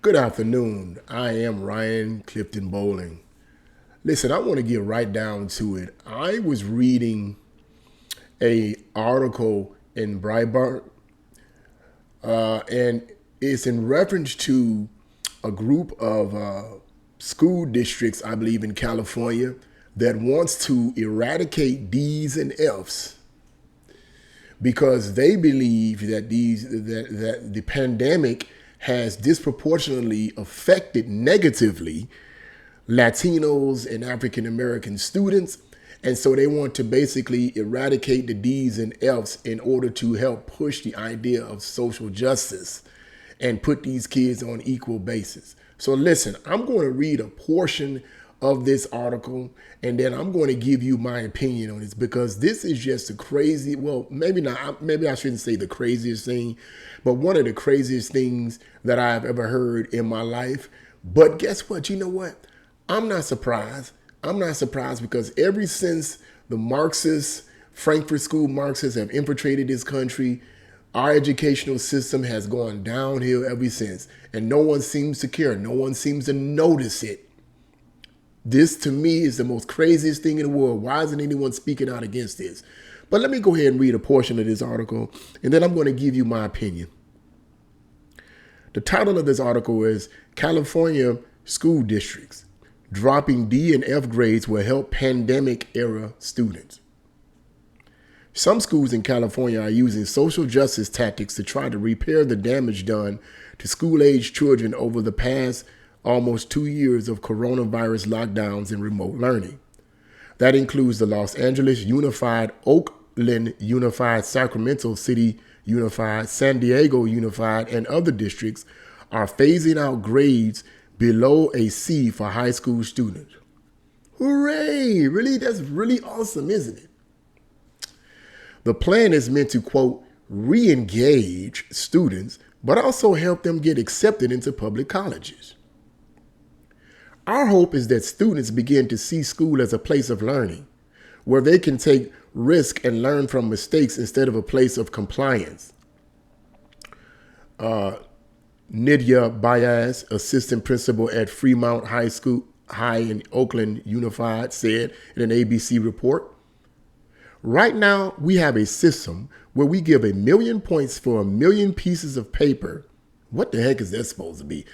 Good afternoon. I am Ryan Clifton Bowling. Listen, I want to get right down to it. I was reading a article in Breitbart, and it's in reference to a group of school districts, I believe, in California that wants to eradicate D's and F's because they believe that that the pandemic has disproportionately affected negatively Latinos and African American students. And so they want to basically eradicate the D's and F's in order to help push the idea of social justice and put these kids on equal basis. So listen, I'm going to read a portion of this article and then I'm going to give you my opinion on this because this is just a crazy, well, maybe not, maybe I shouldn't say the craziest thing, but one of the craziest things that I've ever heard in my life. But guess what? You know what? I'm not surprised. I'm not surprised because ever since the Marxists, Frankfurt School Marxists have infiltrated this country, our educational system has gone downhill ever since. And no one seems to care. No one seems to notice it. This, to me, is the most craziest thing in the world. Why isn't anyone speaking out against this? But let me go ahead and read a portion of this article, and then I'm going to give you my opinion. The title of this article is California School Districts Dropping D and F Grades Will Help Pandemic-Era Students. Some schools in California are using social justice tactics to try to repair the damage done to school-age children over the past almost 2 years of coronavirus lockdowns and remote learning. That includes the Los Angeles Unified, Oakland Unified, Sacramento City Unified, San Diego Unified, and other districts are phasing out grades below a C for high school students. Hooray! Really, that's really awesome, isn't it? The plan is meant to, quote, re-engage students, but also help them get accepted into public colleges. Our hope is that students begin to see school as a place of learning, where they can take risk and learn from mistakes instead of a place of compliance. Nidya Baez, assistant principal at Fremont High in Oakland Unified, said in an ABC report. Right now, we have a system where we give 1 million points for 1 million pieces of paper. What the heck is that supposed to be?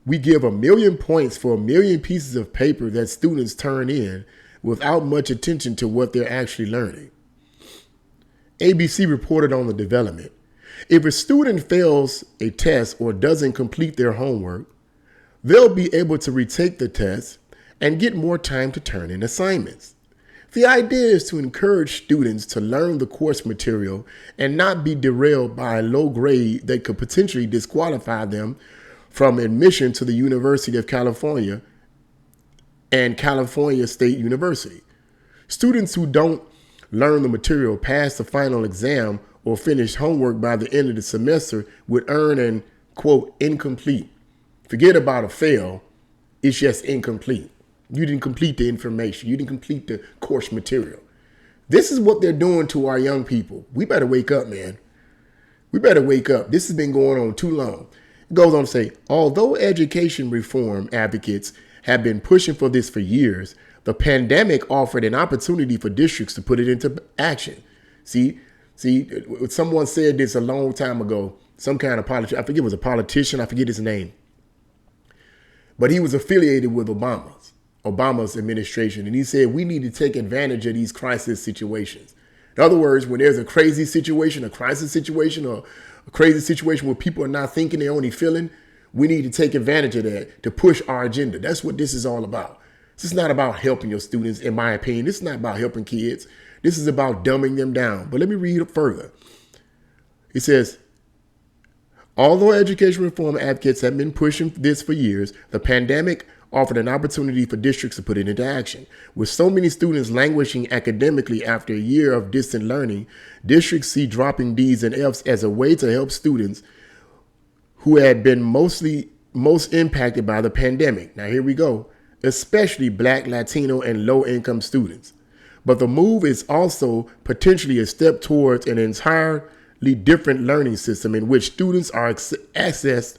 We give 1 million points for 1 million pieces of paper that students turn in without much attention to what they're actually learning. ABC reported on the development. If a student fails a test or doesn't complete their homework, they'll be able to retake the test and get more time to turn in assignments. The idea is to encourage students to learn the course material and not be derailed by a low grade that could potentially disqualify them from admission to the University of California and California State University. Students who don't learn the material, pass the final exam, or finish homework by the end of the semester would earn an, quote, incomplete. Forget about a fail. It's just incomplete. You didn't complete the information. You didn't complete the course material. This is what they're doing to our young people. We better wake up, man. We better wake up. This has been going on too long. It goes on to say, although education reform advocates have been pushing for this for years, the pandemic offered an opportunity for districts to put it into action. See, someone said this a long time ago, some kind of politician, I forget it was a politician, I forget his name. But he was affiliated with Obama's administration. And he said, we need to take advantage of these crisis situations. In other words, when there's a crazy situation, a crisis situation, or a crazy situation where people are not thinking, they're only feeling, we need to take advantage of that to push our agenda. That's what this is all about. This is not about helping your students, in my opinion. This is not about helping kids. This is about dumbing them down. But let me read it further. It says, although education reform advocates have been pushing this for years, the pandemic offered an opportunity for districts to put it into action. With so many students languishing academically after a year of distant learning, districts see dropping D's and F's as a way to help students who had been most impacted by the pandemic. Now here we go, especially Black, Latino, and low-income students. But the move is also potentially a step towards an entirely different learning system in which students are accessed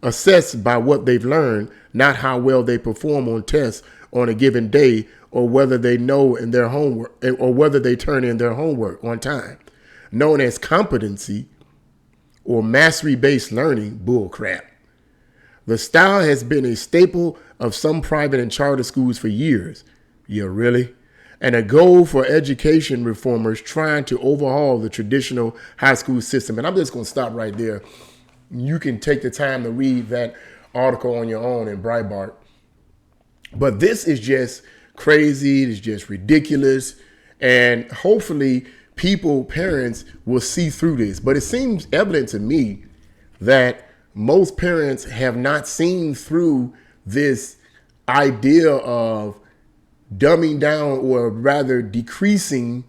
assessed by what they've learned, not how well they perform on tests on a given day, or whether they know in their homework, or whether they turn in their homework on time. Known as competency or mastery-based learning, bullcrap. The style has been a staple of some private and charter schools for years. Yeah, really? And a goal for education reformers trying to overhaul the traditional high school system. And I'm just going to stop right there. You can take the time to read that article on your own in Breitbart. But this is just crazy. It's just ridiculous. And hopefully parents will see through this. But it seems evident to me that most parents have not seen through this idea of dumbing down, or rather decreasing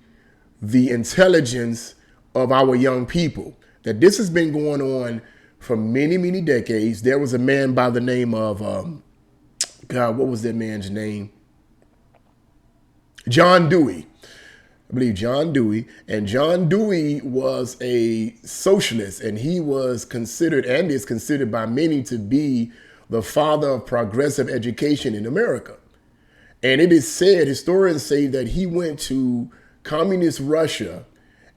the intelligence of our young people. That this has been going on for many, many decades. There was a man by the name of, God, what was that man's name? John Dewey. I believe John Dewey. And John Dewey was a socialist, and he was considered, and is considered by many, to be the father of progressive education in America. And it is said, historians say, that he went to communist Russia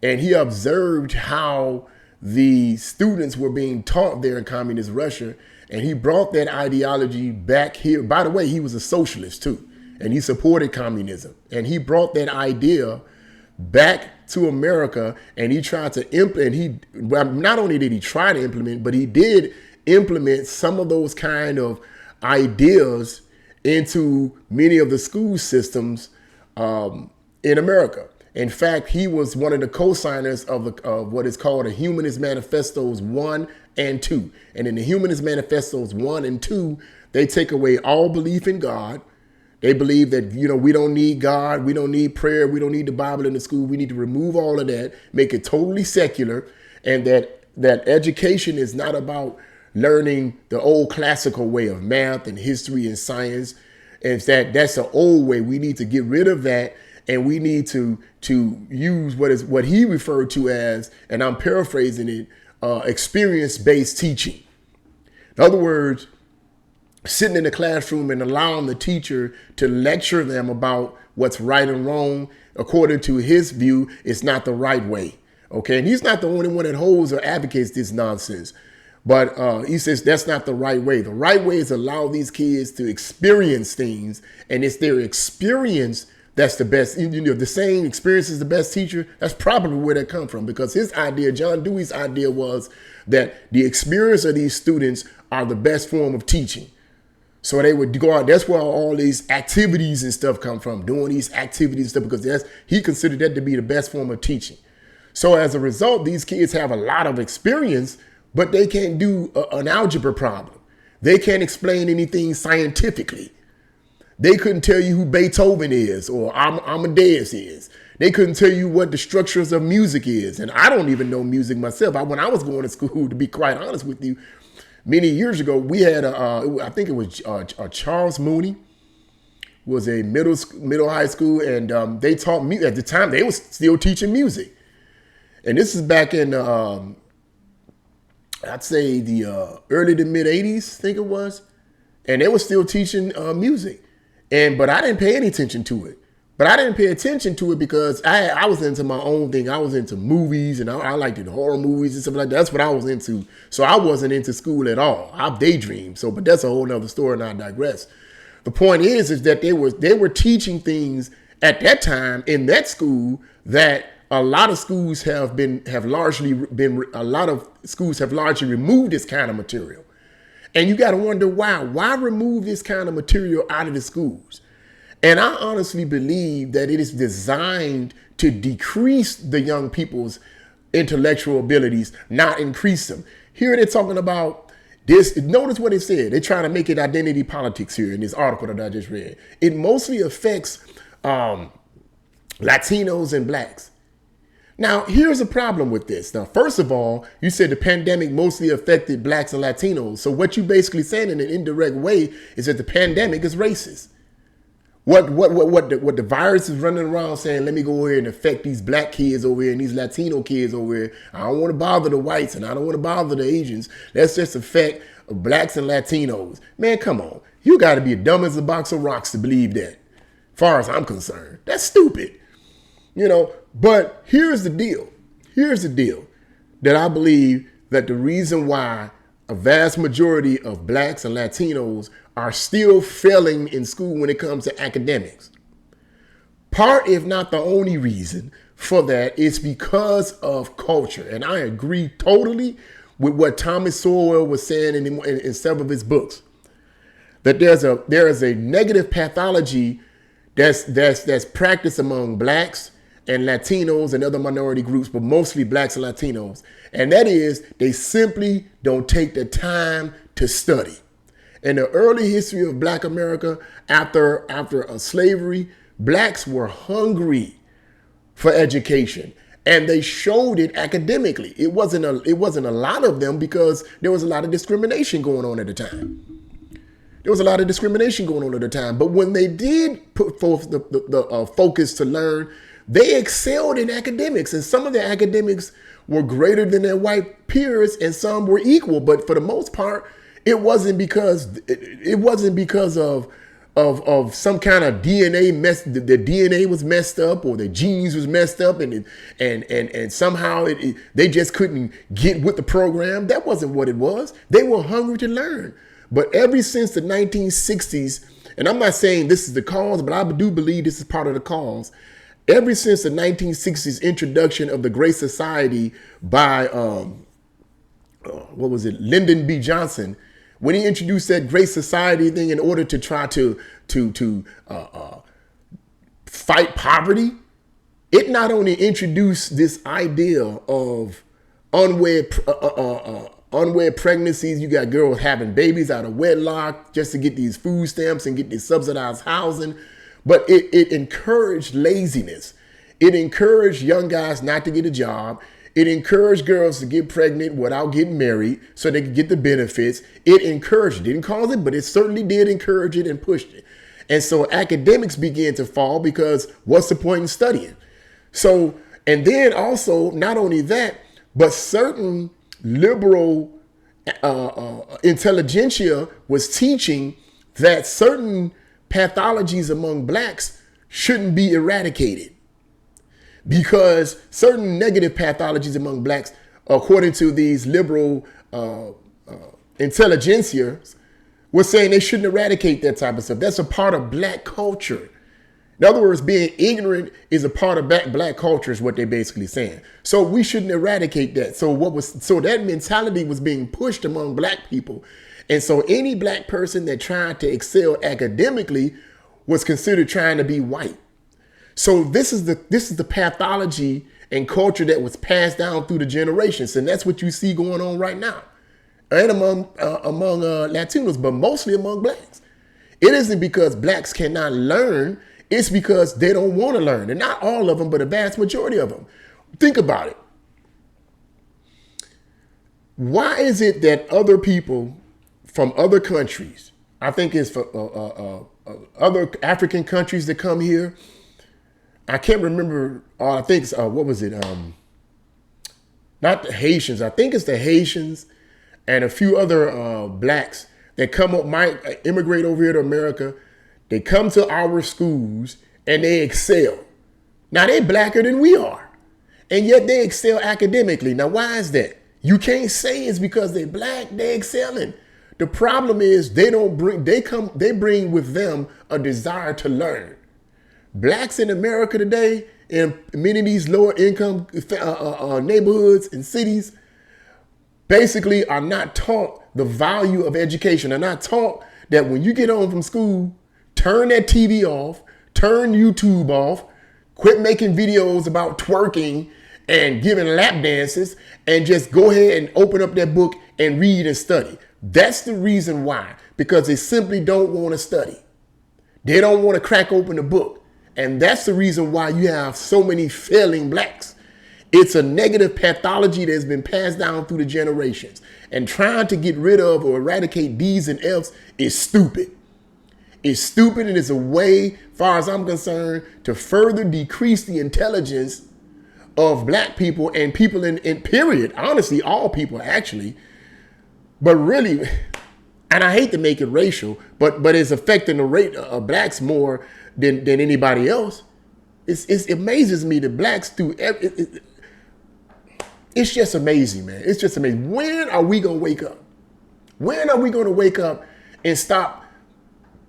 and he observed how the students were being taught there in communist Russia. And he brought that ideology back here. By the way, he was a socialist too, and he supported communism. And he brought that idea back to America, and he tried to implement. Not only did he try to implement, but he did implement some of those kind of ideas into many of the school systems in America. In fact, he was one of the co-signers of what is called the Humanist Manifestos 1 and 2. And in the Humanist Manifestos 1 and 2, they take away all belief in God. They believe that, we don't need God, we don't need prayer, we don't need the Bible in the school. We need to remove all of that, make it totally secular, and that education is not about learning the old classical way of math and history and science. And that's the old way. We need to get rid of that, and we need to use what he referred to as, and I'm paraphrasing it, experience-based teaching. In other words, sitting in the classroom and allowing the teacher to lecture them about what's right and wrong. According to his view, it's not the right way. Okay, and he's not the only one that holds or advocates this nonsense. But he says that's not the right way. The right way is allow these kids to experience things, and it's their experience that's the best. The saying, experience is the best teacher, that's probably where that come from, because his idea, John Dewey's idea, was that the experience of these students are the best form of teaching. So they would go out. That's where all these activities and stuff come from, doing these activities and stuff, because he considered that to be the best form of teaching. So as a result, these kids have a lot of experience, but they can't do an algebra problem. They can't explain anything scientifically. They couldn't tell you who Beethoven is or Amadeus is. They couldn't tell you what the structures of music is. And I don't even know music myself. When I was going to school, to be quite honest with you, many years ago, we had I think it was Charles Mooney was a middle high school, and they taught me at the time. They was still teaching music, and this is back in I'd say the early to mid '80s, I think it was, and they were still teaching music, but I didn't pay any attention to it. But I didn't pay attention to it because I was into my own thing. I was into movies, and I liked the horror movies and stuff like that. That's what I was into. So I wasn't into school at all. I daydreamed. But that's a whole nother story, and I digress. The point is that they were teaching things at that time in that school that a lot of schools have largely removed this kind of material. And you got to wonder why. Why remove this kind of material out of the schools? And I honestly believe that it is designed to decrease the young people's intellectual abilities, not increase them. Here they're talking about this. Notice what it said. They're trying to make it identity politics here in this article that I just read. It mostly affects Latinos and blacks. Now, here's a problem with this. Now, first of all, you said the pandemic mostly affected blacks and Latinos. So what you basically saying in an indirect way is that the pandemic is racist. What the virus is running around saying, let me go over here and affect these black kids over here and these Latino kids over here. I don't want to bother the whites and I don't want to bother the Asians. Let's just affect blacks and Latinos. Man, come on. You got to be dumb as a box of rocks to believe that. Far as I'm concerned, that's stupid. But here's the deal. Here's the deal that I believe that the reason why a vast majority of blacks and Latinos are still failing in school when it comes to academics. Part, if not the only reason for that, is because of culture. And I agree totally with what Thomas Sowell was saying in several of his books. That there is a negative pathology that's practiced among blacks and Latinos and other minority groups, but mostly blacks and Latinos. And that is, they simply don't take the time to study. In the early history of Black America, after slavery, blacks were hungry for education, and they showed it academically. It wasn't a lot of them because there was a lot of discrimination going on at the time. But when they did put forth the focus to learn, they excelled in academics, and some of their academics were greater than their white peers, and some were equal. But for the most part, it wasn't because of some kind of DNA mess. The DNA was messed up, or the genes was messed up, and somehow they just couldn't get with the program. That wasn't what it was. They were hungry to learn. But ever since the 1960s, and I'm not saying this is the cause, but I do believe this is part of the cause. Ever since the 1960s introduction of the Great Society by, Lyndon B. Johnson, when he introduced that Great Society thing in order to try to fight poverty, it not only introduced this idea of unwed pregnancies. You got girls having babies out of wedlock just to get these food stamps and get this subsidized housing. But it encouraged laziness. It encouraged young guys not to get a job. It encouraged girls to get pregnant without getting married so they could get the benefits. It encouraged it. Didn't cause it, but it certainly did encourage it and pushed it. And so academics began to fall because what's the point in studying? So, and then also, not only that, but certain liberal intelligentsia was teaching that certain pathologies among blacks shouldn't be eradicated because certain negative pathologies among blacks, according to these liberal intelligentsias, were saying they shouldn't eradicate that type of stuff. That's a part of black culture. In other words, being ignorant is a part of black culture is what they're basically saying. So we shouldn't eradicate that. So that mentality was being pushed among black people. And so any black person that tried to excel academically was considered trying to be white. So this is the pathology and culture that was passed down through the generations. And that's what you see going on right now. And among Latinos, but mostly among blacks. It isn't because blacks cannot learn. It's because they don't want to learn. And not all of them, but a vast majority of them. Think about it. Why is it that other people from other countries, I think it's for other African countries that come here, I can't remember, I think it's, what was it? Not the Haitians. I think it's the Haitians and a few other blacks that come up, might immigrate over here to America. They come to our schools and they excel. Now they're blacker than we are, and yet they excel academically. Now why is that? You can't say it's because they're black, they're excelling. The problem is they bring with them a desire to learn. Blacks in America today, in many of these lower income neighborhoods and cities, basically are not taught the value of education. They're not taught that when you get home from school, turn that TV off, turn YouTube off, quit making videos about twerking and giving lap dances, and just go ahead and open up that book and read and study. That's the reason why, because they simply don't want to study. They don't want to crack open the book. And that's the reason why you have so many failing blacks. It's a negative pathology that's been passed down through the generations. And trying to get rid of or eradicate D's and F's is stupid. is stupid, and it's a way, far as I'm concerned, to further decrease the intelligence of black people and people in period. Honestly, all people actually. But really, and I hate to make it racial, but it's affecting the rate of blacks more than anybody else. It amazes me that blacks do. It's just amazing, man. It's just amazing. When are we gonna wake up? When are we gonna wake up and stop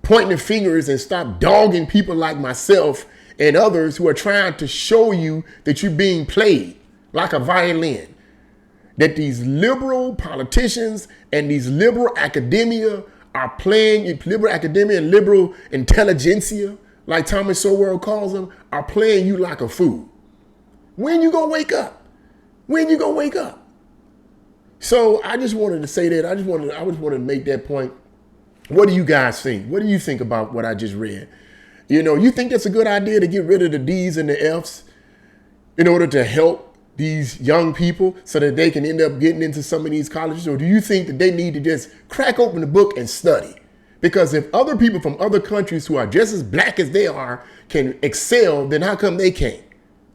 pointing fingers and stop dogging people like myself and others who are trying to show you that you're being played like a violin? That these liberal politicians and these liberal academia are playing, liberal academia and liberal intelligentsia, like Thomas Sowell calls them, are playing you like a fool. When you gonna wake up? When you gonna wake up? So I just wanted to say that. I just wanted to make that point. What do you guys think? What do you think about what I just read? You know, you think that's a good idea to get rid of the D's and the F's in order to help these young people so that they can end up getting into some of these colleges? Or do you think that they need to just crack open the book and study? Because if other people from other countries who are just as black as they are can excel, then how come they can't?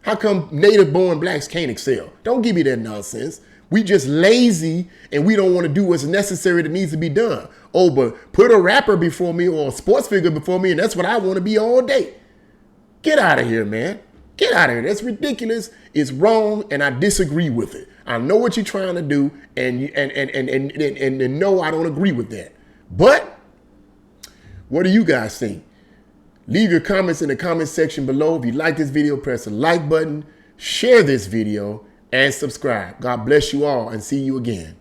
How come native born blacks can't excel? Don't give me that nonsense. We just lazy and we don't want to do what's necessary that needs to be done. Oh, but put a rapper before me or a sports figure before me and that's what I want to be all day. Get out of here, man. Get out of here. That's ridiculous. It's wrong, and I disagree with it. I know what you're trying to do, and no, I don't agree with that. But what do you guys think? Leave your comments in the comment section below. If you like this video, press the like button, share this video, and subscribe. God bless you all, and see you again.